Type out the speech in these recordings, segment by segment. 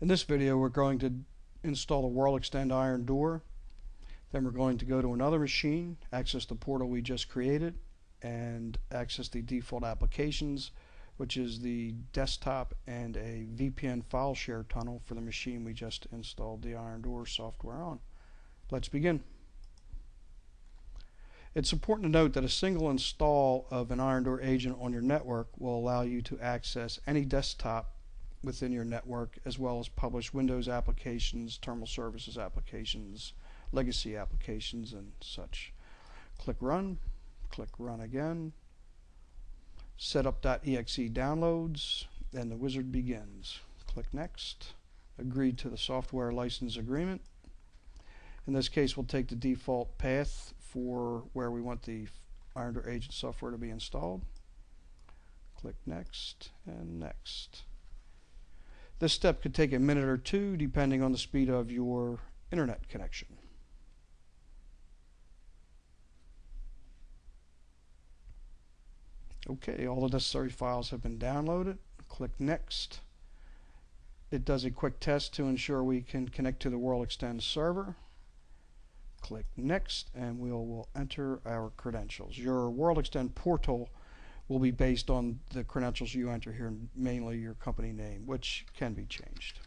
In this video, we're going to install the WorldExtend IronDoor. Then we're going to go to another machine, access the portal we just created, and access the default applications, which is the desktop and a VPN file share tunnel for the machine we just installed the IronDoor software on. Let's begin. It's important to note that a single install of an IronDoor agent on your network will allow you to access any desktop within your network, as well as publish Windows applications, terminal services applications, legacy applications, and such. Click Run again. Setup.exe downloads, and the wizard begins. Click Next. Agree to the software license agreement. In this case, we'll take the default path for where we want the IronDoor agent software to be installed. Click Next and Next. This step could take a minute or two depending on the speed of your internet connection. Okay, all the necessary files have been downloaded. Click Next. It does a quick test to ensure we can connect to the WorldExtend server. Click Next, and we'll enter our credentials. Your WorldExtend portal will be based on the credentials you enter here, mainly your company name, which can be changed.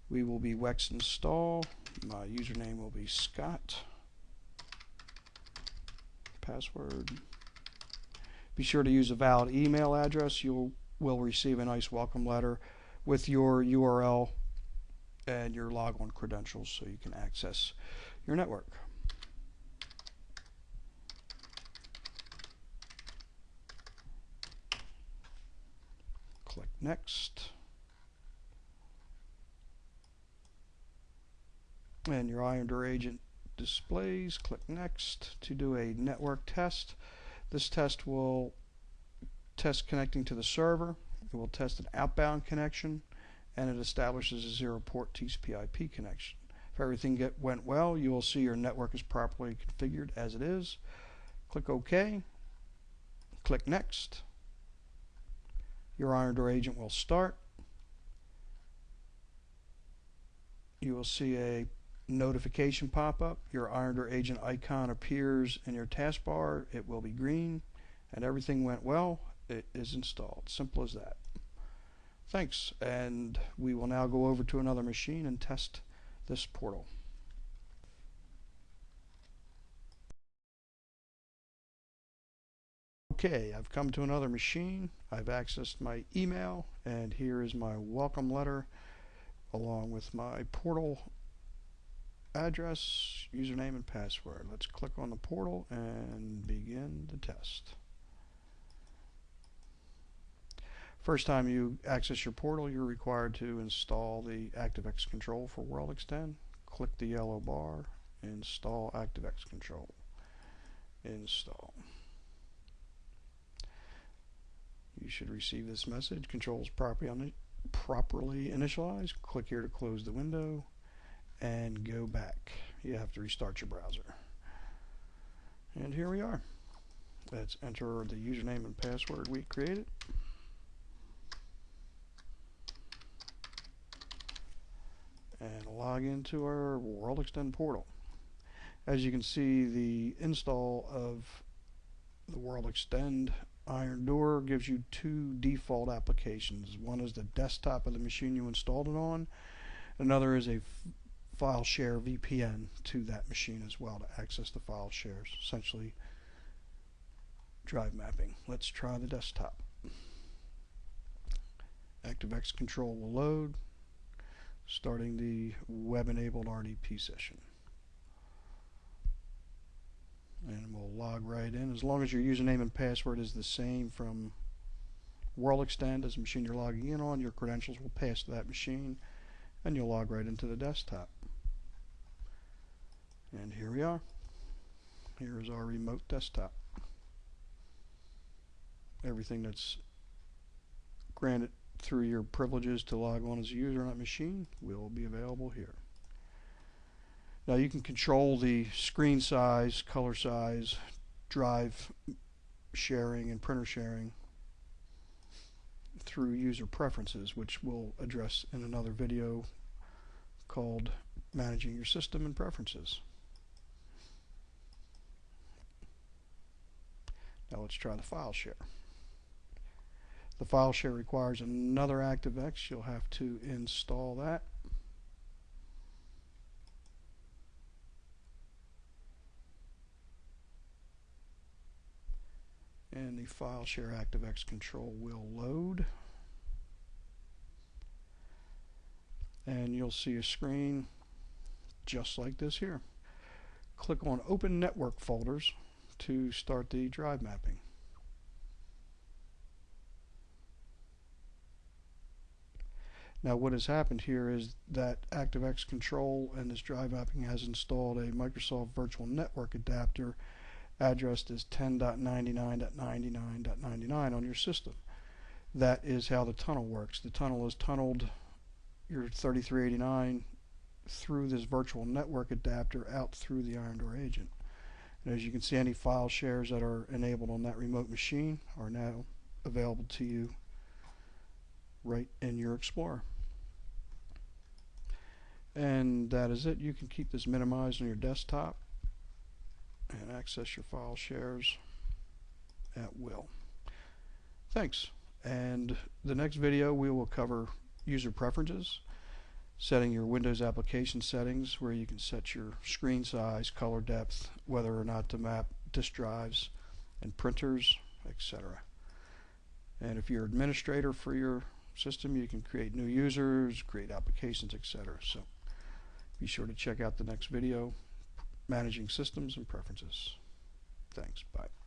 We will be Wex install. My username will be Scott. Password. Be sure to use a valid email address. You will receive a nice welcome letter with your URL and your logon credentials so you can access your network. Click Next. And your IronDoor agent displays. Click Next to do a network test. This test will test connecting to the server. It will test an outbound connection, and it establishes a 0-port TCP/IP connection. If everything went well, you will see your network is properly configured as it is. Click OK. Click Next. Your IronDoor agent will start. You will see a notification pop up. Your IronDoor agent icon appears in your taskbar. It will be green, and everything went well. It is installed. Simple as that. Thanks, and we will now go over to another machine and test this portal. Okay, I've come to another machine. I've accessed my email, and here is my welcome letter along with my portal address, username, and password. Let's click on the portal and begin the test. First time you access your portal, you're required to install the ActiveX control for WorldExtend. Click the yellow bar, install ActiveX control. Install. You should receive this message. Controls properly initialized. Click here to close the window and go back. You have to restart your browser. And here we are. Let's enter the username and password we created. And log into our WorldExtend portal. As you can see, the install of the WorldExtend IronDoor gives you two default applications. One is the desktop of the machine you installed it on. Another is a file share VPN to that machine as well to access the file shares, essentially drive mapping. Let's try the desktop. ActiveX control will load, starting the web-enabled RDP session. And we'll log right in. As long as your username and password is the same from WorldExtend as the machine you're logging in on, your credentials will pass to that machine, and you'll log right into the desktop. And here we are. Here is our remote desktop. Everything that's granted through your privileges to log on as a user on that machine will be available here. Now you can control the screen size, color size, drive sharing, and printer sharing through user preferences, which we'll address in another video called Managing Your System and Preferences. Now let's try the file share. The file share requires another ActiveX. You'll have to install that. And the file share ActiveX control will load. And you'll see a screen just like this here. Click on Open Network Folders to start the drive mapping. Now what has happened here is that ActiveX control and this drive mapping has installed a Microsoft Virtual Network adapter addressed as 10.99.99.99 on your system. That is how the tunnel works. The tunnel is tunneled your 3389 through this virtual network adapter out through the IronDoor agent. And as you can see, any file shares that are enabled on that remote machine are now available to you right in your Explorer. And that is it. You can keep this minimized on your desktop and access your file shares at will. Thanks. And the next video we will cover user preferences, setting your Windows application settings where you can set your screen size, color depth, whether or not to map disk drives and printers, etc. And if you're administrator for your system, you can create new users, create applications, etc. So be sure to check out the next video, Managing Systems and Preferences. Thanks. Bye.